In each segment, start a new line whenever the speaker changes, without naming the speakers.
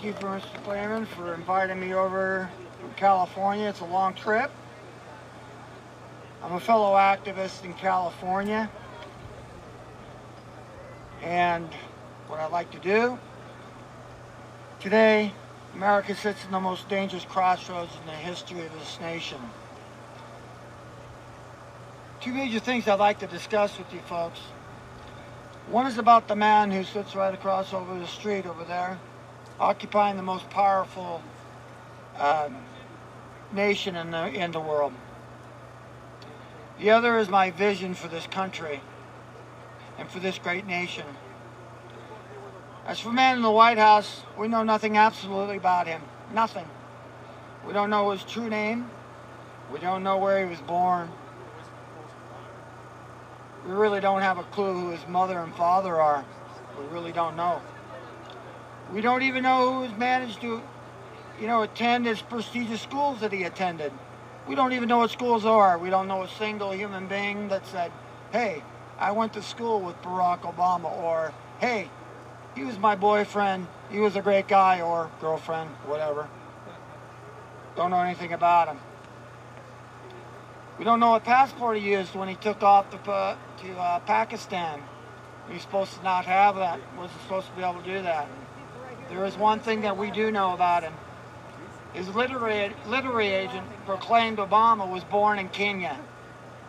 thank you for Mr. Clayman for inviting me over from California. It's a long trip. I'm a fellow activist in California, and what I'd like to do today, America sits in the most dangerous crossroads in the history of this nation. Two major things I'd like to discuss with you folks. One is about the man who sits right across over the street over there, occupying the most powerful nation in the world. The other is my vision for this country and for this great nation. As for man in the White House, we know nothing absolutely about him. Nothing. We don't know his true name. We don't know where he was born. We really don't have a clue who his mother and father are. We really don't know. We don't even know who has managed to, attend his prestigious schools that he attended. We don't even know what schools are. We don't know a single human being that said, hey, I went to school with Barack Obama, or hey, he was my boyfriend, he was a great guy, or girlfriend, whatever. Don't know anything about him. We don't know what passport he used when he took off to Pakistan. He was supposed to not have that, wasn't supposed to be able to do that. There is one thing that we do know about him. His literary agent proclaimed Obama was born in Kenya.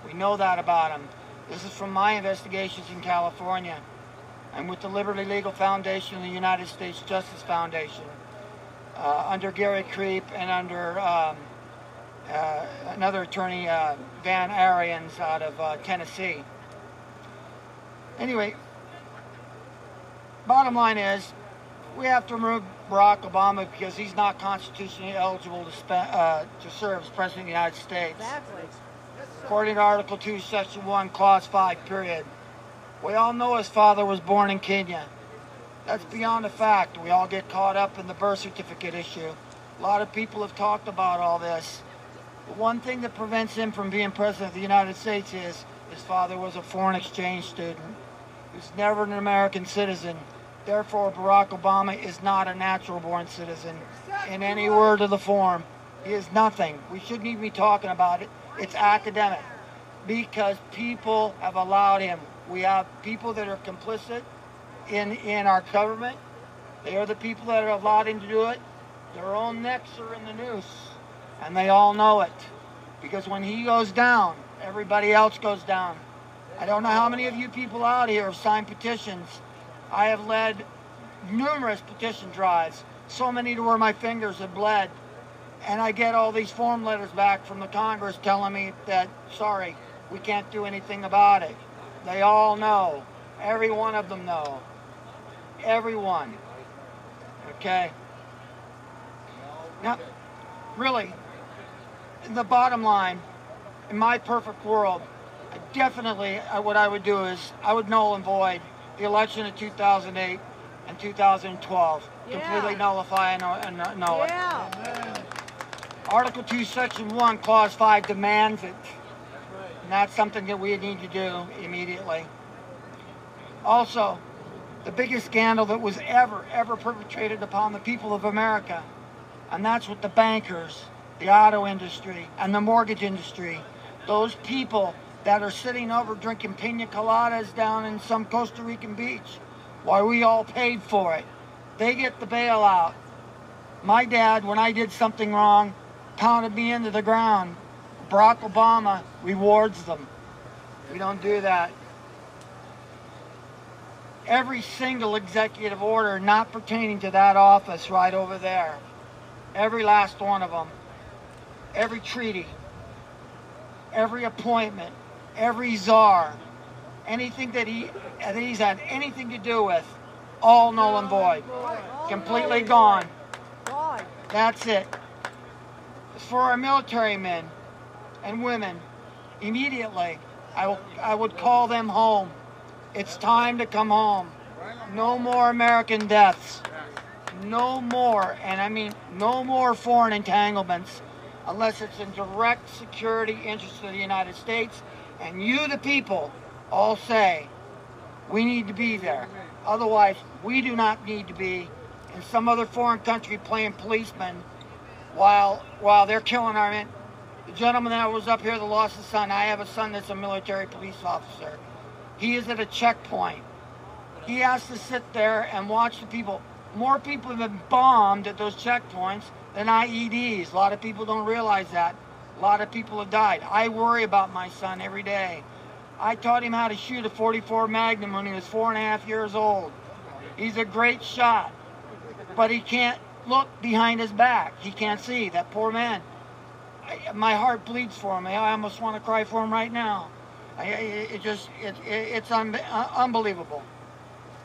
We know that about him. This is from my investigations in California. I'm with the Liberty Legal Foundation and the United States Justice Foundation, under Gary Creep and under another attorney, Van Ariens, out of Tennessee. Anyway, bottom line is, we have to remove Barack Obama because he's not constitutionally eligible to serve as President of the United States.
Exactly.
According to Article 2, Section 1, Clause 5, period. We all know his father was born in Kenya. That's beyond a fact. We all get caught up in the birth certificate issue. A lot of people have talked about all this. The one thing that prevents him from being President of the United States is his father was a foreign exchange student. He was never an American citizen. Therefore, Barack Obama is not a natural-born citizen in any word of the form. He is nothing. We shouldn't even be talking about it. It's academic because people have allowed him. We have people that are complicit in our government. They are the people that have allowed him to do it. Their own necks are in the noose, and they all know it. Because when he goes down, everybody else goes down. I don't know how many of you people out here have signed petitions. I have led numerous petition drives, so many to where my fingers have bled. And I get all these form letters back from the Congress telling me that, sorry, we can't do anything about it. They all know. Every one of them know. Everyone. Okay? Now, really, the bottom line, in my perfect world, definitely what I would do is I would null and void the election of 2008 and 2012.
Yeah.
Completely nullify and null it.
Yeah.
Article 2, Section 1, Clause 5 demands it. And that's something that we need to do immediately. Also, the biggest scandal that was ever perpetrated upon the people of America, and that's with the bankers, the auto industry, and the mortgage industry. Those people that are sitting over drinking pina coladas down in some Costa Rican beach while we all paid for it. They get the bailout. My dad, when I did something wrong, pounded me into the ground. Barack Obama rewards them. We don't do that. Every single executive order not pertaining to that office right over there, every last one of them, every treaty, every appointment, every czar, anything that he's had anything to do with, all null and void, completely gone. That's it. As for our military men and women, immediately I would call them home. It's time to come home. No more American deaths. No more, and I mean no more foreign entanglements, unless it's in direct security interest of the United States. And you, the people, all say we need to be there. Otherwise, we do not need to be, in some other foreign country playing policeman while they're killing our men. The gentleman that was up here that lost his son, I have a son that's a military police officer. He is at a checkpoint. He has to sit there and watch the people. More people have been bombed at those checkpoints than IEDs. A lot of people don't realize that. A lot of people have died. I worry about my son every day. I taught him how to shoot a .44 Magnum when he was 4.5 years old. He's a great shot, but he can't look behind his back. He can't see. That poor man. My heart bleeds for him. I almost want to cry for him right now. It's unbelievable.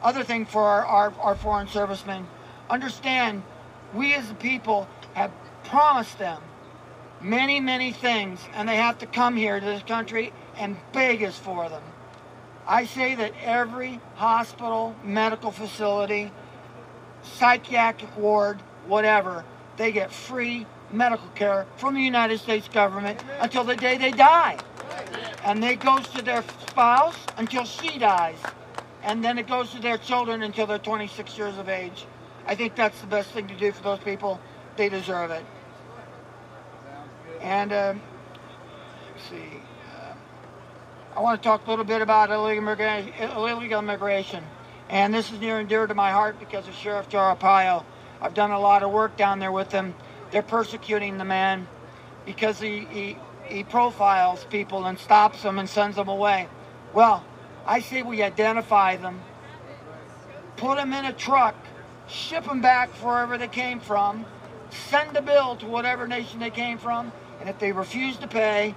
Other thing for our foreign servicemen, understand, we as a people have promised them many, many things, and they have to come here to this country and beg us for them. I say that every hospital, medical facility, psychiatric ward, whatever, they get free medical care from the United States government until the day they die. And it goes to their spouse until she dies. And then it goes to their children until they're 26 years of age. I think that's the best thing to do for those people. They deserve it. And let's see. I want to talk a little bit about illegal immigration. And this is near and dear to my heart because of Sheriff Joe Arpaio. I've done a lot of work down there with him. They're persecuting the man because he profiles people and stops them and sends them away. Well, I say we identify them, put them in a truck, ship them back wherever they came from, send a bill to whatever nation they came from, and if they refuse to pay,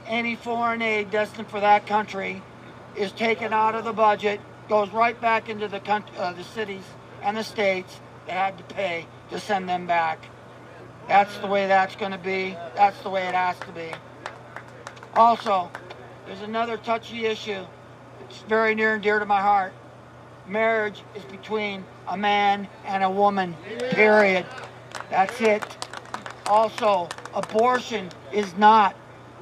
any foreign aid destined for that country is taken out of the budget, goes right back into the cities and the states that had to pay to send them back. That's the way that's going to be. That's the way it has to be. Also, there's another touchy issue. It's very near and dear to my heart. Marriage is between a man and a woman, period. That's it. Also, abortion is not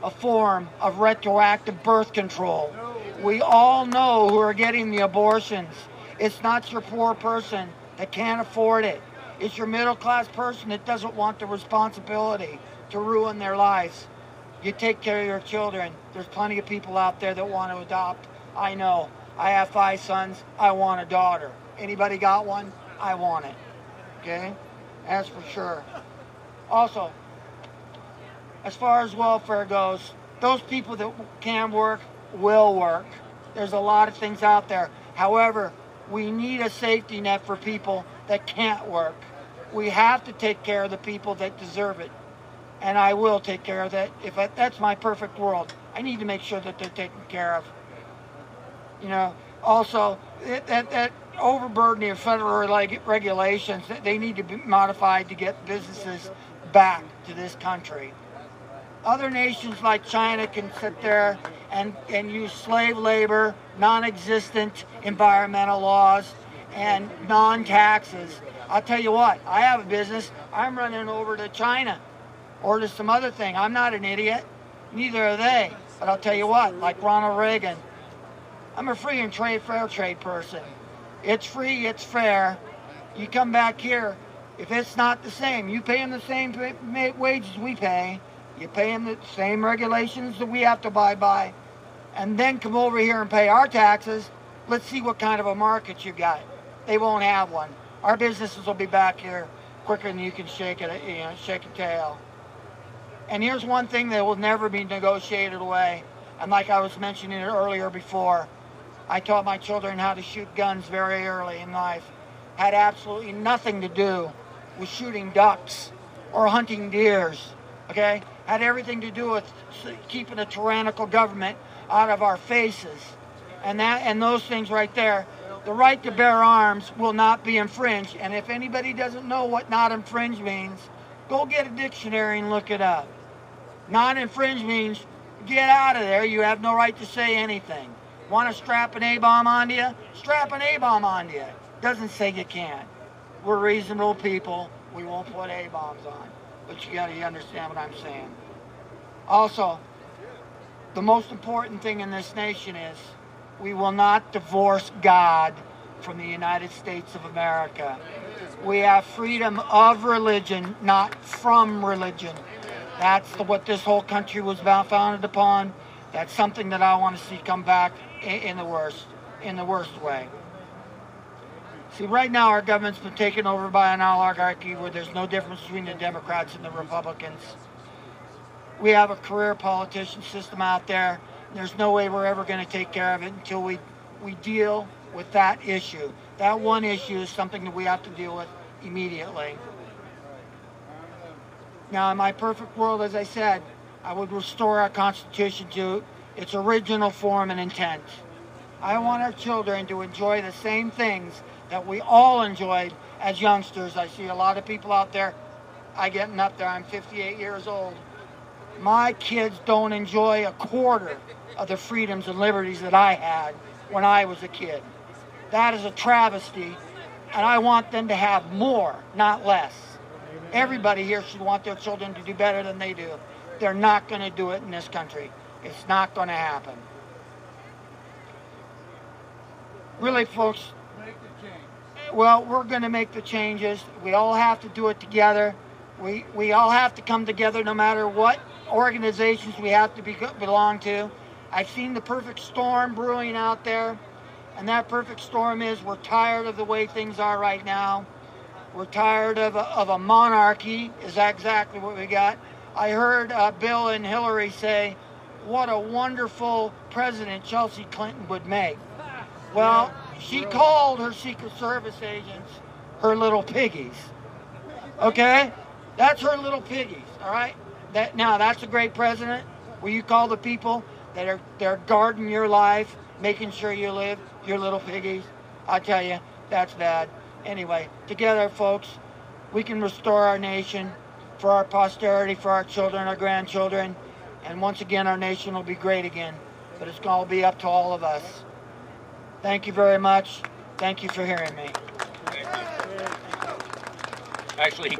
a form of retroactive birth control. We all know who are getting the abortions. It's not your poor person that can't afford it. It's your middle-class person that doesn't want the responsibility to ruin their lives. You take care of your children. There's plenty of people out there that want to adopt. I know. I have 5 sons. I want a daughter. Anybody got one? I want it. Okay? That's for sure. Also, as far as welfare goes, those people that can work will work. There's a lot of things out there. However, we need a safety net for people that can't work. We have to take care of the people that deserve it. And I will take care of that. That's my perfect world. I need to make sure that they're taken care of. You know, also, that overburdening of federal regulations, they need to be modified to get businesses back to this country. Other nations like China can sit there and use slave labor, non-existent environmental laws, and non-taxes. I'll tell you what, I have a business. I'm running over to China or to some other thing. I'm not an idiot. Neither are they. But I'll tell you what, like Ronald Reagan, I'm a free and fair trade person. It's free, it's fair. You come back here, if it's not the same, you pay them the same wages we pay. You pay them the same regulations that we have to abide by. And then come over here and pay our taxes. Let's see what kind of a market you got. They won't have one. Our businesses will be back here quicker than you can shake a tail. And here's one thing that will never be negotiated away. And like I was mentioning it earlier before, I taught my children how to shoot guns very early in life. Had absolutely nothing to do with shooting ducks or hunting deers. Okay? Had everything to do with keeping a tyrannical government out of our faces. And those things right there, the right to bear arms will not be infringed. And if anybody doesn't know what not infringe means, go get a dictionary and look it up. Not infringe means get out of there. You have no right to say anything. Want to strap an A-bomb onto you? Strap an A-bomb onto you. Doesn't say you can't. We're reasonable people. We won't put A-bombs on. But you understand what I'm saying. Also, the most important thing in this nation is we will not divorce God from the United States of America. We have freedom of religion, not from religion. That's what this whole country was founded upon. That's something that I want to see come back in the worst way. See, right now our government's been taken over by an oligarchy where there's no difference between the Democrats and the Republicans. We have a career politician system out there. There's no way we're ever going to take care of it until we deal with that issue. That one issue is something that we have to deal with immediately. Now, in my perfect world, as I said, I would restore our Constitution to its original form and intent. I want our children to enjoy the same things that we all enjoyed as youngsters. I see a lot of people out there. I'm getting up there. I'm 58 years old. My kids don't enjoy a quarter of the freedoms and liberties that I had when I was a kid. That is a travesty, and I want them to have more, not less. Everybody here should want their children to do better than they do. They're not going to do it in this country. It's not going to happen. Really, folks, well, we're going to make the changes. We all have to do it together. We all have to come together no matter what organizations we have to belong to. I've seen the perfect storm brewing out there, and that perfect storm is we're tired of the way things are right now. We're tired of a monarchy. Is that exactly what we got? I heard Bill and Hillary say, what a wonderful president Chelsea Clinton would make. Well, she called her Secret Service agents her little piggies. Okay? That's her little piggies, all right? Now, that's a great president. Will you call the people that are guarding your life, making sure you live, your little piggies? I tell you, that's bad. Anyway, together, folks, we can restore our nation for our posterity, for our children, our grandchildren, and once again, our nation will be great again. But it's going to be up to all of us. Thank you very much. Thank you for hearing me.
Actually.